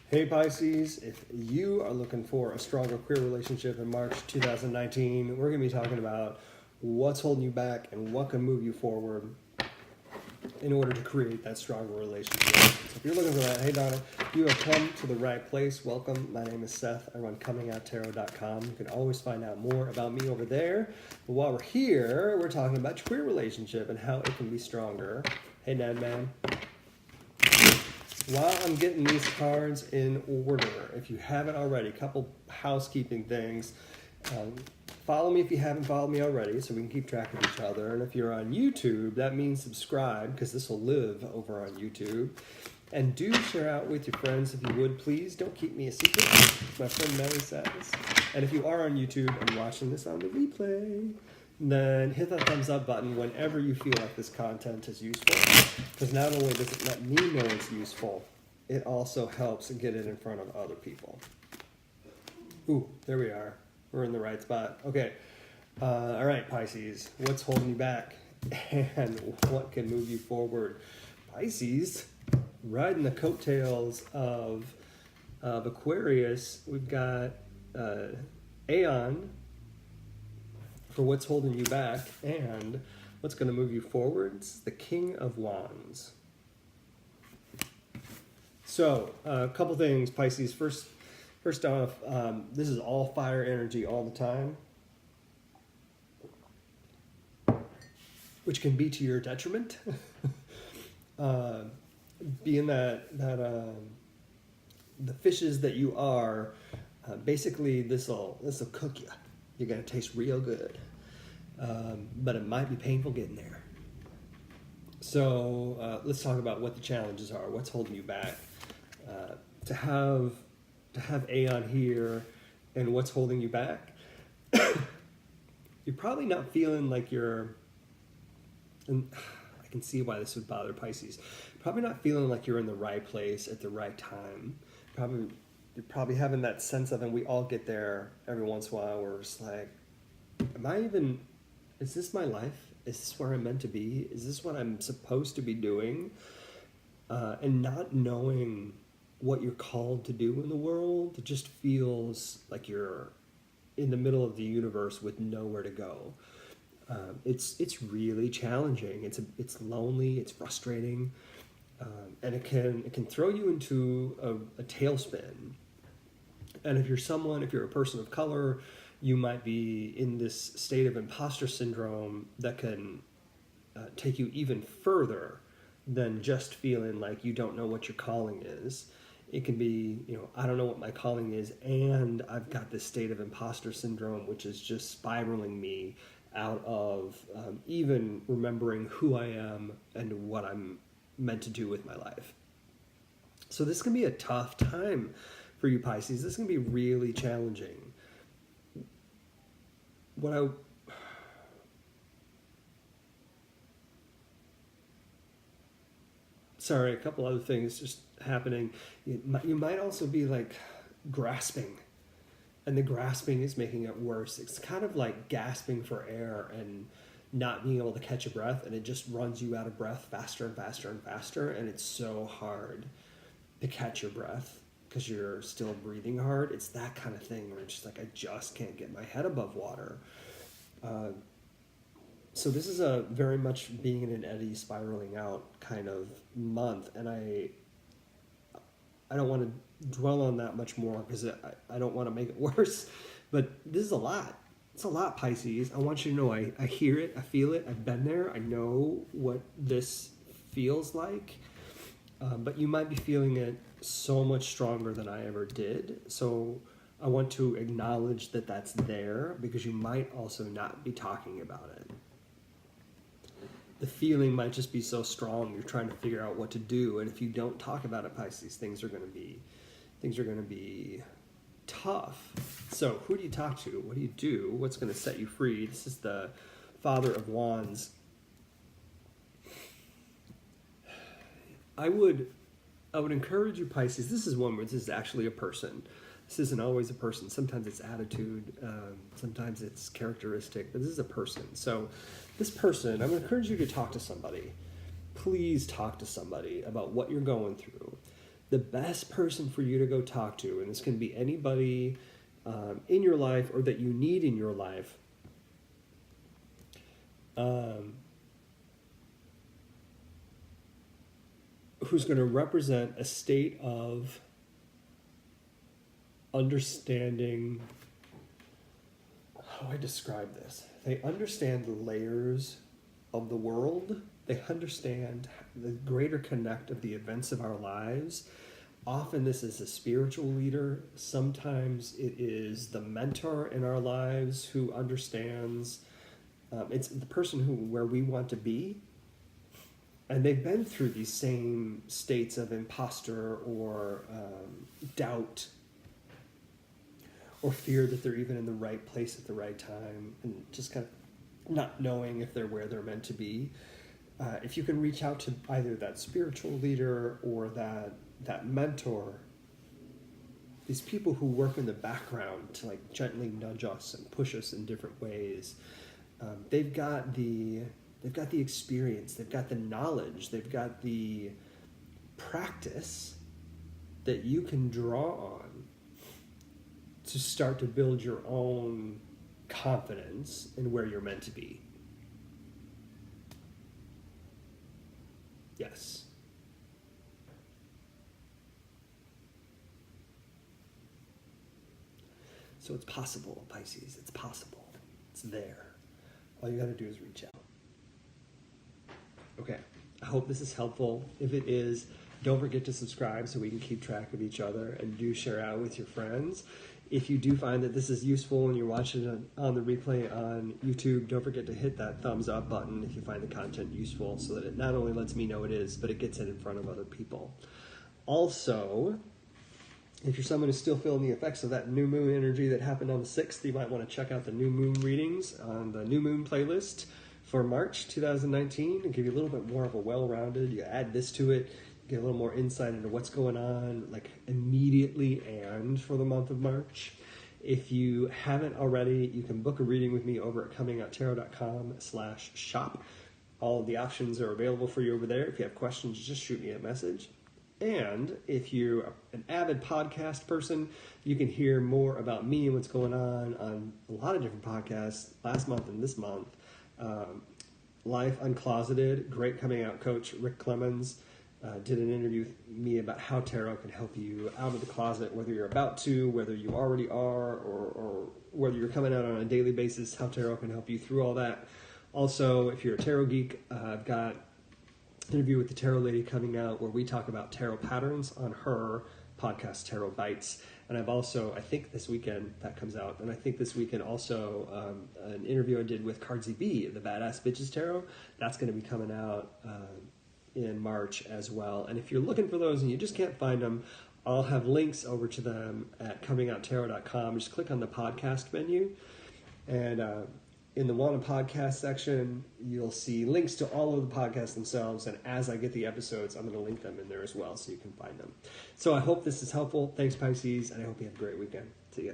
Hey Pisces, if you are looking for a stronger queer relationship in March 2019, we're going to be talking about what's holding you back and what can move you forward in order to create that stronger relationship. So if you're looking for that, hey Donna, you have come to the right place. Welcome. My name is Seth. I run Comingouttarot.com. You can always find out more about me over there. But while we're here, we're talking about your queer relationship and how it can be stronger. Hey Ned Man. While I'm getting these cards in order, if you haven't already, a couple housekeeping things. Follow me if you haven't followed me already so we can keep track of each other. And if you're on YouTube, that means subscribe because this will live over on YouTube. And do share out with your friends if you would, please. Don't keep me a secret, my friend Melly says. And if you are on YouTube and watching this on the replay, then hit that thumbs up button whenever you feel like this content is useful. Because not only does it let me know it's useful, it also helps get it in front of other people. Ooh, there we are. We're in the right spot. Okay. All right, Pisces. What's holding you back? And what can move you forward? Pisces, riding the coattails of Aquarius, we've got Aeon for what's holding you back and what's going to move you forwards, the King of Wands. So, a couple things, Pisces. First off, this is all fire energy all the time, which can be to your detriment. Being that the fishes that you are, basically this'll cook you. You're gonna taste real good, but it might be painful getting there. So let's talk about what the challenges are. What's holding you back? To have Aeon here, and what's holding you back? You're probably not feeling like you're. And I can see why this would bother Pisces. Probably not feeling like you're in the right place at the right time. You're probably having that sense of, and we all get there every once in a while, where we're just like, is this my life? Is this where I'm meant to be? Is this what I'm supposed to be doing? And not knowing what you're called to do in the world, it just feels like you're in the middle of the universe with nowhere to go. It's really challenging. It's lonely. It's frustrating, and it can throw you into a tailspin. And if you're a person of color, you might be in this state of imposter syndrome that can take you even further than just feeling like you don't know what your calling is. It can be, I don't know what my calling is, and I've got this state of imposter syndrome, which is just spiraling me out of even remembering who I am and what I'm meant to do with my life. So this can be a tough time for you, Pisces. This can be really challenging. Sorry, a couple other things just happening. You might also be like grasping, and the grasping is making it worse. It's kind of like gasping for air and not being able to catch a breath, and it just runs you out of breath faster and faster and faster, and it's so hard to catch your breath because you're still breathing hard. It's that kind of thing where it's just like, I just can't get my head above water. So this is a very much being in an eddy, spiraling out kind of month, and I don't want to dwell on that much more because I don't want to make it worse, but this is a lot. It's a lot, Pisces. I want you to know I hear it, I feel it, I've been there, I know what this feels like, but you might be feeling it so much stronger than I ever did. So I want to acknowledge that that's there because you might also not be talking about it. The feeling might just be so strong, you're trying to figure out what to do, and if you don't talk about it, Pisces, things are going to be tough. So who do you talk to? What do you do? What's going to set you free? This is the Father of Wands. I would encourage you, Pisces. This is one where this is actually a person. This isn't always a person. Sometimes it's attitude. Sometimes it's characteristic. But this is a person. So this person, I'm going to encourage you to talk to somebody. Please talk to somebody about what you're going through. the best person for you to go talk to, and this can be anybody in your life or that you need in your life, who's going to represent a state of understanding. How do I describe this? They understand the layers of the world. They understand the greater connect of the events of our lives. Often this is a spiritual leader. Sometimes it is the mentor in our lives who understands. It's the person where we want to be. And they've been through these same states of imposter or doubt or fear that they're even in the right place at the right time, and just kind of not knowing if they're where they're meant to be. If you can reach out to either that spiritual leader or that mentor, these people who work in the background to like gently nudge us and push us in different ways, they've got the experience, they've got the knowledge, they've got the practice that you can draw on to start to build your own confidence in where you're meant to be. Yes. So it's possible, Pisces. It's possible. It's there. All you got to do is reach out. Okay. I hope this is helpful. If it is, don't forget to subscribe so we can keep track of each other, and do share out with your friends. If you do find that this is useful and you're watching it on the replay on YouTube, don't forget to hit that thumbs up button if you find the content useful, so that it not only lets me know it is, but it gets it in front of other people. Also, if you're someone who's still feeling the effects of that new moon energy that happened on the 6th, you might want to check out the new moon readings on the new moon playlist for March 2019 and give you a little bit more of a well-rounded, you add this to it, get a little more insight into what's going on, like immediately and for the month of March. If you haven't already, you can book a reading with me over at Comingouttarot.com/shop. All of the options are available for you over there. If you have questions, just shoot me a message. And if you're an avid podcast person, you can hear more about me and what's going on a lot of different podcasts last month and this month. Life Uncloseted, great coming out coach Rick Clemens did an interview with me about how tarot can help you out of the closet, whether you're about to, whether you already are, or whether you're coming out on a daily basis, how tarot can help you through all that. Also, if you're a tarot geek, I've got an interview with the Tarot Lady coming out where we talk about tarot patterns on her podcast, Tarot Bites. And I've also, I think this weekend that comes out, and I think this weekend also an interview I did with Cardsy B, the Badass Bitches Tarot. That's going to be coming out in March as well. And if you're looking for those and you just can't find them, I'll have links over to them at Comingouttarot.com. Just click on the podcast menu, and in the Wanna Podcast section, you'll see links to all of the podcasts themselves, and as I get the episodes, I'm going to link them in there as well so you can find them. So I hope this is helpful. Thanks, Pisces, and I hope you have a great weekend. See ya.